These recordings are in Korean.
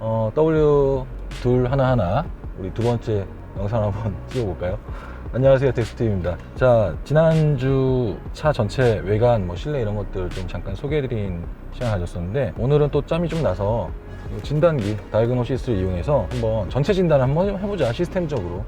W 둘 하나 우리 두 번째 영상 한번 찍어볼까요? 안녕하세요, 덱스트입니다. 자, 지난주 차 전체 외관, 실내 이런 것들 좀 잠깐 소개해드린 시간 가졌었는데, 오늘은 또 짬이 좀 나서 진단기 다이그노시스를 이용해서 한번 전체 진단을 한번 해보자. 시스템적으로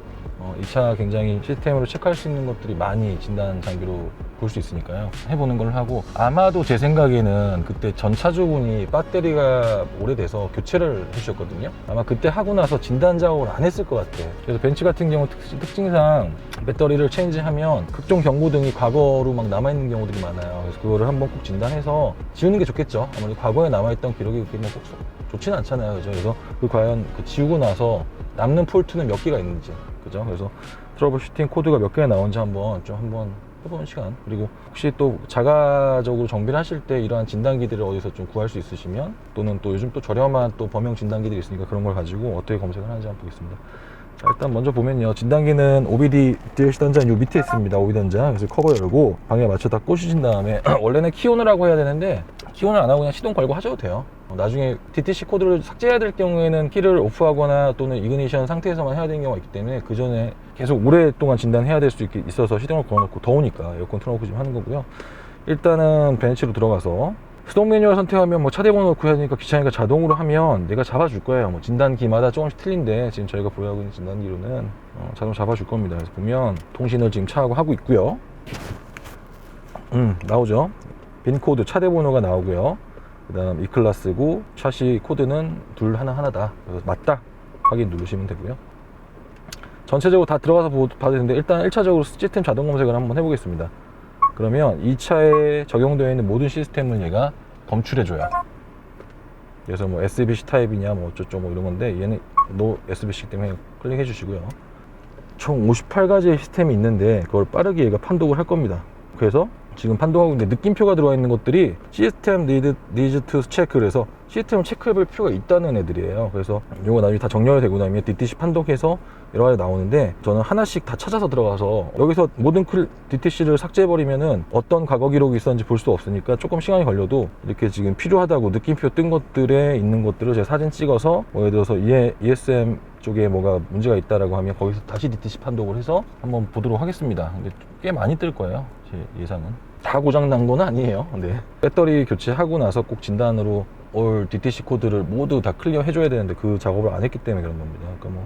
이 차 굉장히 시스템으로 체크할 수 있는 것들이 많이 진단 장비로 볼 수 있으니까요, 해보는 걸 하고, 아마도 제 생각에는 그때 전 차주분이 배터리가 오래돼서 교체를 해주셨거든요. 아마 그때 하고 나서 진단 작업을 안 했을 것 같아요. 그래서 벤츠 같은 경우 특징상 배터리를 체인지하면 극종 경고등이 과거로 막 남아있는 경우들이 많아요. 그래서 그거를 한번 꼭 진단해서 지우는 게 좋겠죠. 아무래도 과거에 남아있던 기록이 그렇게 꼭 좋지는 않잖아요, 그죠? 그래서 과연 지우고 나서 남는 폴트는 몇 개가 있는지, 그죠? 그래서 트러블 슈팅 코드가 몇 개가 나오는지 한번 해보는 시간. 그리고 혹시 또 자가적으로 정비를 하실 때 이러한 진단기들을 어디서 좀 구할 수 있으시면, 또는 또 요즘 또 저렴한 또 범용 진단기들이 있으니까 그런 걸 가지고 어떻게 검색을 하는지 한번 보겠습니다. 자, 일단 먼저 보면요, 진단기는 OBD DLC 단자 요 밑에 있습니다. OBD 단자. 그래서 커버 열고 방에 맞춰 다 꽂으신 다음에 원래는 키온을 하고 해야 되는데 키온을 안 하고 그냥 시동 걸고 하셔도 돼요. 나중에 DTC 코드를 삭제해야 될 경우에는 키를 오프하거나 또는 이그니션 상태에서만 해야 되는 경우가 있기 때문에, 그 전에 계속 오랫동안 진단해야 될 수 있어서 시동을 걸어놓고, 더우니까 에어컨 틀어놓고 지금 하는 거고요. 일단은 벤치로 들어가서 수동 매뉴얼 선택하면 차 대번 넣고 해야 되니까 귀찮으니까 자동으로 하면 내가 잡아줄 거예요. 진단기마다 조금씩 틀린데 지금 저희가 보유하고 있는 진단기로는 자동 잡아줄 겁니다. 그래서 보면 통신을 지금 차하고 하고 있고요. 나오죠. 빈 코드 차 대번호가 나오고요. 그 다음 E클래스고 샤시 코드는 둘 하나다. 그래서 맞다 확인 누르시면 되고요. 전체적으로 다 들어가서 봐도 되는데, 일단 1차적으로 시스템 자동 검색을 한번 해보겠습니다. 그러면 이 차에 적용되어 있는 모든 시스템을 얘가 검출해줘요. 그래서 SBC 타입이냐 어쩌고 이런 건데, 얘는 No SBC 때문에 클릭해 주시고요. 총 58가지의 시스템이 있는데 그걸 빠르게 얘가 판독을 할 겁니다. 그래서 지금 판독하고 있는데 느낌표가 들어가 있는 것들이 시스템 needs to check, 그래서 시스템을 체크해 볼 필요가 있다는 애들이에요. 그래서 이거 나중에 다 정렬이 되고 나면 DTC 판독해서 여러 가지 나오는데, 저는 하나씩 다 찾아서 들어가서 여기서 모든 DTC를 삭제해 버리면은 어떤 과거 기록이 있었는지 볼 수 없으니까 조금 시간이 걸려도 이렇게 지금 필요하다고 느낌표 뜬 것들에 있는 것들을 제가 사진 찍어서 예를 들어서 ESM 쪽에 뭐가 문제가 있다라고 하면 거기서 다시 DTC 판독을 해서 한번 보도록 하겠습니다. 근데 꽤 많이 뜰 거예요, 제 예상은. 다 고장 난 건 아니에요. 네. 배터리 교체하고 나서 꼭 진단으로 올 DTC 코드를 모두 다 클리어 해줘야 되는데 그 작업을 안 했기 때문에 그런 겁니다. 그러니까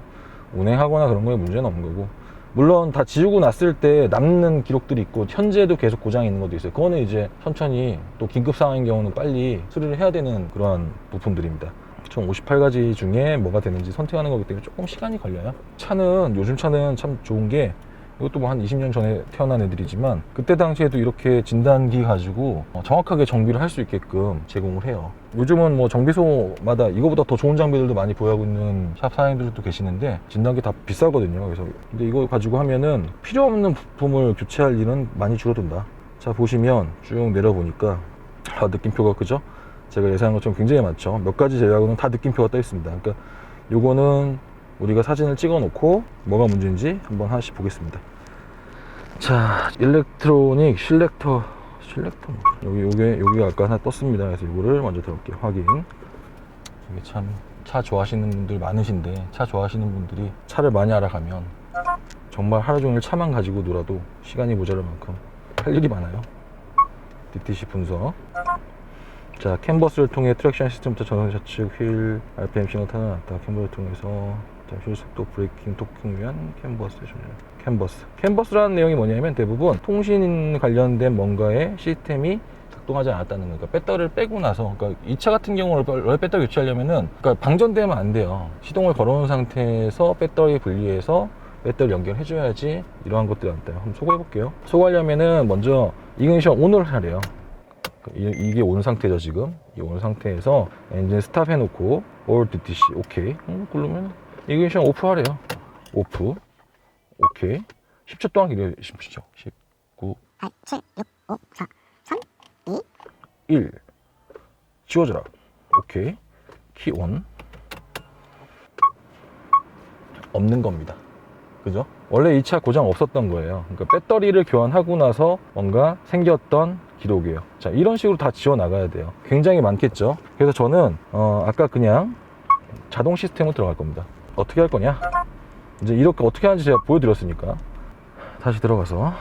운행하거나 그런 거에 문제는 없는 거고, 물론 다 지우고 났을 때 남는 기록들이 있고 현재도 계속 고장이 있는 것도 있어요. 그거는 이제 천천히, 또 긴급 상황인 경우는 빨리 수리를 해야 되는 그러한 부품들입니다. 총 58가지 중에 뭐가 되는지 선택하는 거기 때문에 조금 시간이 걸려요. 요즘 차는 참 좋은 게, 이것도 한 20년 전에 태어난 애들이지만 그때 당시에도 이렇게 진단기 가지고 정확하게 정비를 할 수 있게끔 제공을 해요. 요즘은 정비소마다 이거보다 더 좋은 장비들도 많이 보유하고 있는 샵 사장님들도 계시는데, 진단기 다 비싸거든요. 그래서 근데 이거 가지고 하면은 필요 없는 부품을 교체할 일은 많이 줄어든다. 자, 보시면 쭉 내려보니까 느낌표가, 그죠? 제가 예상한 것처럼 굉장히 많죠. 몇 가지 제외하고는 다 느낌표가 떠 있습니다. 그러니까 요거는 우리가 사진을 찍어 놓고 뭐가 문제인지 한번 하나씩 보겠습니다. 자, 일렉트로닉 실렉터 여기가 아까 하나 떴습니다. 그래서 이거를 먼저 들어볼게요. 확인. 이게 참 차 좋아하시는 분들 많으신데, 차 좋아하시는 분들이 차를 많이 알아가면 정말 하루 종일 차만 가지고 놀아도 시간이 모자랄 만큼 할 일이 많아요. DTC 분석. 자, 캔버스를 통해 트랙션 시스템부터 전원 좌측 휠 RPM 신호 타나났다. 캔버스를 통해서 휠 속도, 브레이킹, 토킹 위한 캔버스라는 내용이 뭐냐면, 대부분 통신 관련된 뭔가의 시스템이 작동하지 않았다는 거니까, 배터리를 빼고 나서, 그러니까 이 차 같은 경우는 원래 배터리 교체하려면은, 그러니까 방전되면 안 돼요. 시동을 걸어놓은 상태에서 배터리 분리해서 배터리 연결해 줘야지 이러한 것들이 안 떠요. 한번 소거해 볼게요. 소거하려면은 먼저 이그니션 온을 하래요. 이게 온 상태죠. 지금 이 온 상태에서 엔진 스탑 해놓고 All DTC 오케이 그러면 이그니션 오프 하래요. 오프 오케이. 10초 동안 기다리십시오. 19 8 7 6 5 4 3 2 1 지워져라. 오케이. 키 온. 없는 겁니다. 그죠? 원래 이 차 고장 없었던 거예요. 그러니까 배터리를 교환하고 나서 뭔가 생겼던 기록이에요. 자, 이런 식으로 다 지워 나가야 돼요. 굉장히 많겠죠. 그래서 저는 아까 그냥 자동 시스템으로 들어갈 겁니다. 어떻게 할 거냐? 이제 이렇게 어떻게 하는지 제가 보여드렸으니까 다시 들어가서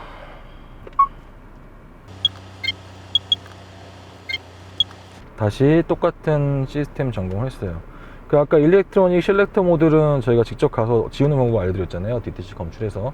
다시 똑같은 시스템 점검을 했어요. 그 아까 일렉트로닉 셀렉터 모듈은 저희가 직접 가서 지우는 방법 알려드렸잖아요. DTC 검출해서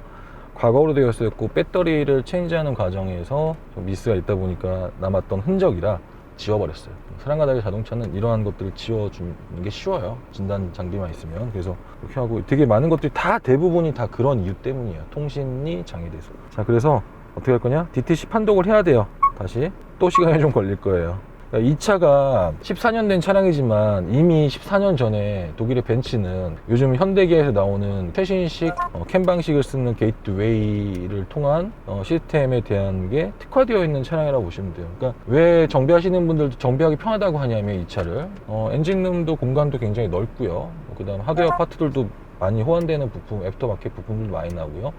과거로 되어 있었고 배터리를 체인지하는 과정에서 좀 미스가 있다 보니까 남았던 흔적이라 지워버렸어요. 사랑과 달리 자동차는 이러한 것들을 지워주는 게 쉬워요. 진단 장비만 있으면. 그래서 그렇게 하고 되게 많은 것들이 다 대부분이 다 그런 이유 때문이에요. 통신이 장애돼서. 자, 그래서 어떻게 할 거냐? DTC 판독을 해야 돼요. 다시 또 시간이 좀 걸릴 거예요. 이 차가 14년 된 차량이지만 이미 14년 전에 독일의 벤츠는 요즘 현대기아에서 나오는 최신식 캠 방식을 쓰는 게이트웨이를 통한 시스템에 대한 게 특화되어 있는 차량이라고 보시면 돼요. 그러니까 왜 정비하시는 분들도 정비하기 편하다고 하냐면 이 차를 엔진룸도 공간도 굉장히 넓고요. 그 다음 하드웨어 파트들도 많이 호환되는 부품, 애프터마켓 부품들도 많이 나오고요.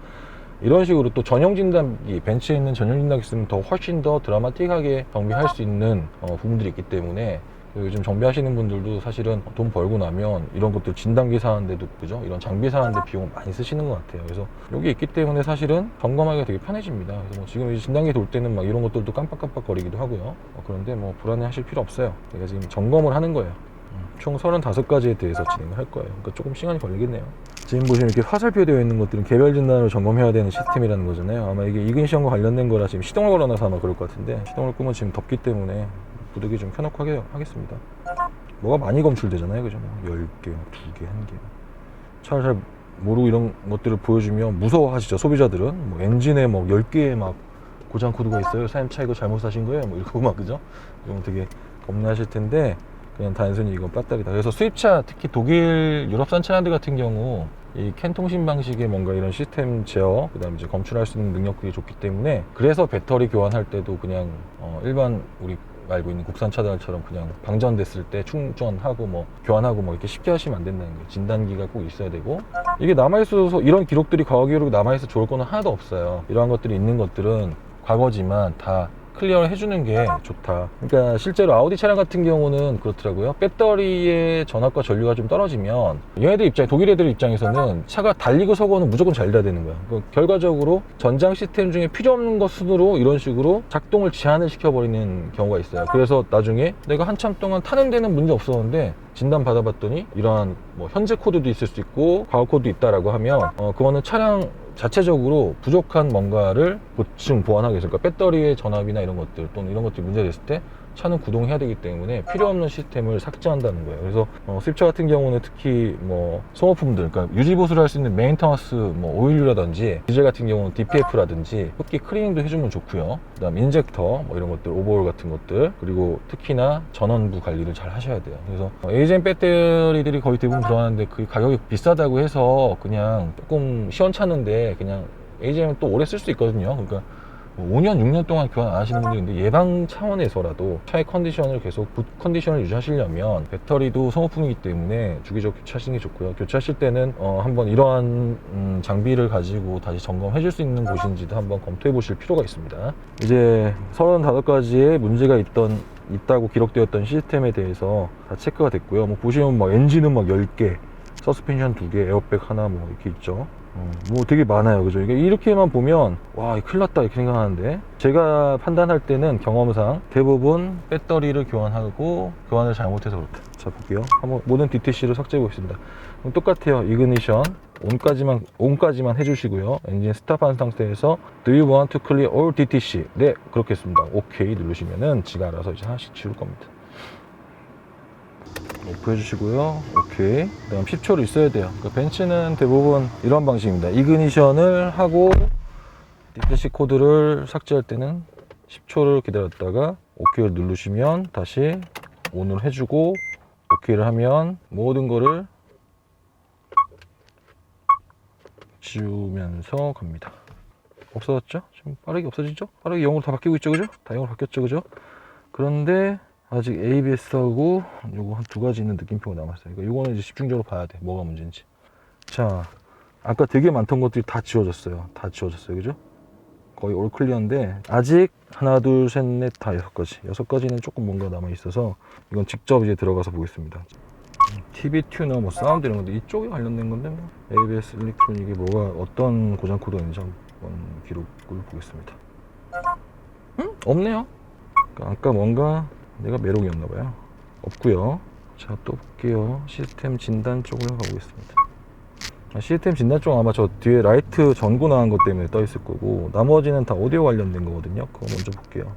이런 식으로 또 전용 진단기, 벤츠에 있는 전용 진단기 쓰면 더 훨씬 더 드라마틱하게 정비할 수 있는 부분들이 있기 때문에 요즘 정비하시는 분들도 사실은 돈 벌고 나면 이런 것들 진단기 사는데도 그죠? 이런 장비 사는데 비용을 많이 쓰시는 것 같아요. 그래서 여기 있기 때문에 사실은 점검하기가 되게 편해집니다. 그래서 뭐 지금 이제 진단기 돌 때는 막 이런 것들도 깜빡깜빡 거리기도 하고요. 그런데 뭐 불안해 하실 필요 없어요. 제가 지금 점검을 하는 거예요. 총 35가지에 대해서 진행을 할 거예요. 그러니까 조금 시간이 걸리겠네요. 지금 보시면 이렇게 화살표되어 있는 것들은 개별 진단으로 점검해야 되는 시스템이라는 거잖아요. 아마 이게 이근시험과 관련된 거라 지금 시동을 걸어놔서 아마 그럴 것 같은데, 시동을 끄면 지금 덥기 때문에 부득이 좀 켜놓고 하겠습니다. 뭐가 많이 검출되잖아요. 그죠? 뭐 10개, 2개, 1개. 차를 잘 모르고 이런 것들을 보여주면 무서워하시죠. 소비자들은. 뭐 엔진에 뭐 10개의 막 고장 코드가 있어요. 사장님 차 이거 잘못 사신 거예요? 뭐 이러고 막, 그죠? 이건 되게 겁나실 텐데, 그냥 단순히 이건 배터리다. 그래서 수입차, 특히 독일, 유럽산 차량들 같은 경우 이 캔 통신 방식의 뭔가 이런 시스템 제어, 그 다음에 이제 검출할 수 있는 능력들이 좋기 때문에, 그래서 배터리 교환할 때도 그냥 일반 우리 알고 있는 국산 차들처럼 그냥 방전됐을 때 충전하고 뭐 교환하고 뭐 이렇게 쉽게 하시면 안 된다는 거예요. 진단기가 꼭 있어야 되고, 이게 남아있어서 이런 기록들이 과거 기록이 남아있어 좋을 거는 하나도 없어요. 이러한 것들이 있는 것들은 과거지만 다 클리어를 해주는 게 좋다. 그러니까 실제로 아우디 차량 같은 경우는 그렇더라고요. 배터리의 전압과 전류가 좀 떨어지면 얘네들 입장, 독일 애들 입장에서는 차가 달리고 서고는 무조건 잘 돼야 되는 거야. 결과적으로 전장 시스템 중에 필요 없는 것 순으로 이런 식으로 작동을 제한을 시켜버리는 경우가 있어요. 그래서 나중에 내가 한참 동안 타는 데는 문제 없었는데 진단 받아봤더니 이러한 뭐 현재 코드도 있을 수 있고 과거 코드도 있다라고 하면 그거는 차량 자체적으로 부족한 뭔가를 보충 보완하기 위해서, 그러니까 배터리의 전압이나 이런 것들 또는 이런 것들이 문제가 됐을 때 차는 구동해야 되기 때문에 필요 없는 시스템을 삭제한다는 거예요. 그래서 수입차 같은 경우는 특히 뭐 소모품들, 그러니까 유지보수를 할 수 있는 메인터너스, 뭐 오일류라든지 디젤 같은 경우는 DPF라든지 흡기 클리닝도 해주면 좋고요. 그다음 인젝터 뭐 이런 것들, 오버홀 같은 것들, 그리고 특히나 전원부 관리를 잘 하셔야 돼요. 그래서 에이젠 배터리들이 거의 대부분 들어가는데 그 가격이 비싸다고 해서 그냥 조금 시원찮은데 그냥 에이젠은 또 오래 쓸 수 있거든요. 그러니까 5년, 6년 동안 교환 안 하시는 분들이 있는데 예방 차원에서라도 차의 컨디션을 계속 굿 컨디션을 유지하시려면 배터리도 소모품이기 때문에 주기적으로 교체하시는 게 좋고요. 교체하실 때는 한번 이러한 장비를 가지고 다시 점검해 줄 수 있는 곳인지도 한번 검토해 보실 필요가 있습니다. 이제 35가지의 문제가 있다고 기록되었던 시스템에 대해서 다 체크가 됐고요. 뭐 보시면 막 엔진은 막 10개, 서스펜션 2개, 에어백 하나 뭐 이렇게 있죠. 뭐 되게 많아요. 그죠? 이렇게만 보면 와, 큰일 났다 이렇게 생각하는데, 제가 판단할 때는 경험상 대부분 배터리를 교환을 잘못해서 그렇다. 자, 볼게요. 한번 모든 DTC를 삭제해 보겠습니다. 그럼 똑같아요. 이그니션 온까지만 해주시고요. 엔진 스탑한 상태에서 Do you want to clear all DTC? 네, 그렇겠습니다. 오케이 누르시면은 지가 알아서 이제 하나씩 지울 겁니다. 오프 해주시고요. 오케이. 그 다음 10초를 있어야 돼요. 그러니까 벤츠는 대부분 이런 방식입니다. 이그니션을 하고 DTC 코드를 삭제할 때는 10초를 기다렸다가 오케이를 누르시면 다시 온을 해주고, 오케이를 하면 모든 거를 지우면서 갑니다. 없어졌죠? 지금 빠르게 없어지죠? 빠르게 0으로 다 바뀌고 있죠? 그죠? 다 0으로 바뀌었죠? 그죠? 그런데 아직 ABS하고 요거 한 2가지 있는 느낌표가 남았어요. 그러니까 요거는 이제 집중적으로 봐야 돼. 뭐가 문제인지. 자, 아까 되게 많던 것들이 다 지워졌어요. 그죠? 거의 올 클리어인데 아직 하나, 둘, 셋, 넷, 다 6가지. 6가지는 조금 뭔가 남아 있어서 이건 직접 이제 들어가서 보겠습니다. TV 튜너, 뭐 사운드 이런 건데 이쪽에 관련된 건데 뭐 ABS 일렉트로닉이 뭐가 어떤 고장 코드가 있는지 한번 기록을 보겠습니다. 없네요. 그러니까 아까 뭔가 내가 메롱이었나봐요. 없고요. 자, 또 볼게요. 시스템 진단 쪽으로 가보겠습니다. 시스템 진단 쪽 아마 저 뒤에 라이트 전구 나간 것 때문에 떠 있을 거고, 나머지는 다 오디오 관련된 거거든요. 그거 먼저 볼게요.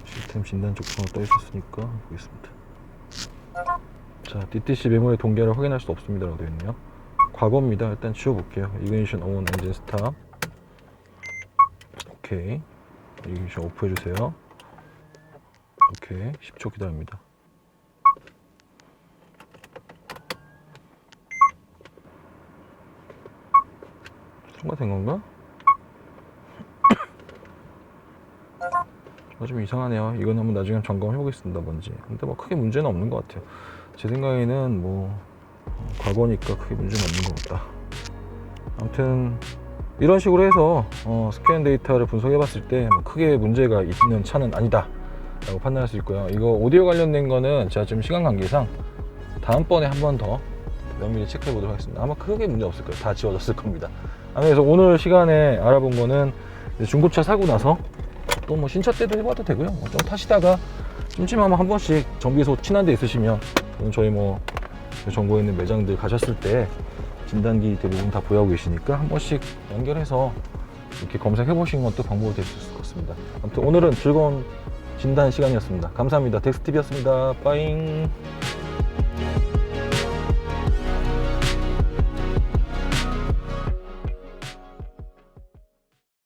시스템 진단 쪽 떠 있었으니까 보겠습니다. 자, DTC 메모리 동기화를 확인할 수 없습니다 라고 되어 있네요. 과거입니다. 일단 지워볼게요. 이그니션 ON 엔진 스탑. 오케이. 이그니션 오프 해주세요. 오케이. 10초 기다립니다. 통과된 건가? 좀 이상하네요. 이건 한번 나중에 점검해 보겠습니다. 뭔지. 근데 뭐 크게 문제는 없는 것 같아요. 제 생각에는 뭐 과거니까 크게 문제는 없는 것 같다. 아무튼 이런 식으로 해서 스캔 데이터를 분석해 봤을 때 뭐 크게 문제가 있는 차는 아니다 라고 판단할 수 있고요. 이거 오디오 관련된 거는 제가 지금 시간 관계상 다음번에 한 번 더 면밀히 체크해 보도록 하겠습니다. 아마 크게 문제 없을 거예요. 다 지워졌을 겁니다. 그래서 오늘 시간에 알아본 거는 중고차 사고 나서 또 뭐 신차 때도 해봐도 되고요. 좀 타시다가 찜찜하면 한 번씩 정비소 친한 데 있으시면 저희 뭐 전국에 있는 매장들 가셨을 때 진단기 대부분 다 보유하고 계시니까 한 번씩 연결해서 이렇게 검색해 보시는 것도 방법이 될 수 있을 것 같습니다. 아무튼 오늘은 즐거운 진단 시간이었습니다. 감사합니다. 덱스TV였습니다. 빠잉.